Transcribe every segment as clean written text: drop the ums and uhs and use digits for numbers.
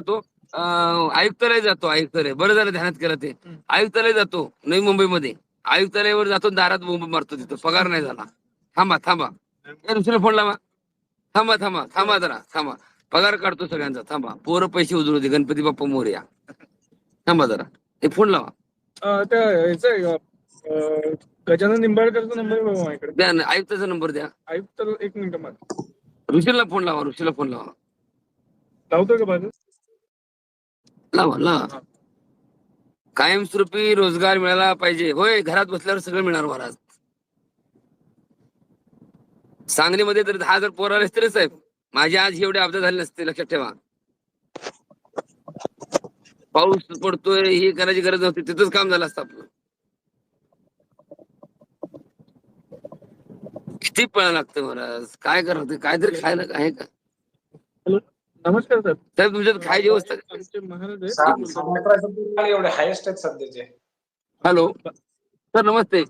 जातो, आयुक्तालय जातो. आयुक्तालय बरं झालं ध्यानात केलं ते. आयुक्तालय जातो नवी मुंबईमध्ये. आयुक्तालयावर जातो, दारात बोंब मारतो, तिथं पगार नाही झाला. थांबा थांबा, दुसऱ्या फोन लावा. थांबा थांबा थांबा जरा थांबा, पगार काढतो सगळ्यांचा. थांबा, पोरं पैसे उजळू दे, गणपती बाप्पा मोरया. थांबा जरा, हे फोन लावा. गजानन निंबाळकरचा नंबर बघा माझ्याकडे. द्या ना, आयुक्ताचा नंबर द्या. आयुक्त, एक मिनिट मला ऋषीला फोन लावा. ऋषीला फोन लावा. लावतोय का बाजू? लावा लावा. कायमस्वरूपी रोजगार मिळाला पाहिजे. होय, घरात बसल्यावर सगळं मिळणार महाराज. सांगलीमध्ये तर 10,000 पोरं आले असते रे साहेब. माझे आज एवढे अपघात झाले नसते, लक्षात ठेवा. पाऊस पडतोय, हे करायची गरज नव्हती, तिथंच काम झालं असतं आपलं. किती पळा लागतं महाराज, काय करावं, काहीतरी खायला आहे का? हॅलो, नमस्कार सर. साहेब, तुमच्यात खायची व्यवस्था? आमचे महाराज एवढे हायेस्ट आहेत सध्याचे. हॅलो सर, नमस्ते.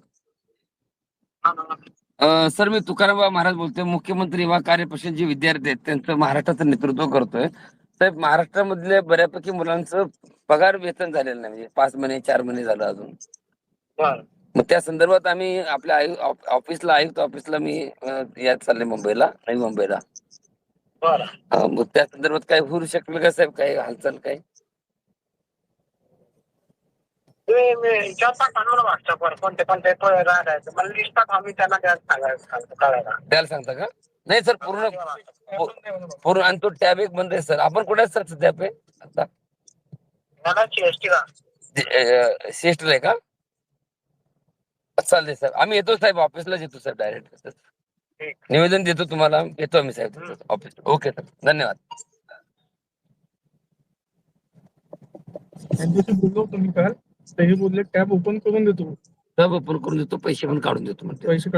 सर, मी तुकाराम महाराज बोलतोय. मुख्यमंत्री युवा कार्य परिषद जे विद्यार्थी आहेत त्यांचं महाराष्ट्राचं नेतृत्व करतोय. साहेब, महाराष्ट्रामधल्या बऱ्यापैकी मुलांचं पगार वेतन झालेलं नाही, म्हणजे 5 महिने 4 महिने झालं अजून. मग त्या संदर्भात आम्ही आपल्या ऑफिसला, आयुक्त ऑफिसला मी यात चालले मुंबईला, नवी मुंबईला. मग त्या संदर्भात काय होऊ शकलं का साहेब, काय हालचाल काय? द्यायला सांगता का? नाही सर, पूर्ण आणि तो टॅब एक बंद आहे सर. आपण कुठे सर सध्या पे आता? सीएसटीला आहे का? चालतंय सर, आम्ही येतो साहेब, ऑफिसलाच येतो सर, डायरेक्ट निवेदन देतो तुम्हाला. येतो आम्ही साहेब ऑफिस. ओके सर, धन्यवाद. बोललो तुम्ही काल, ते हे बोलले टॅब ओपन करून देतो. टॅब ओपन करून देतो, पैसे पण काढून देतो म्हणते. पैसे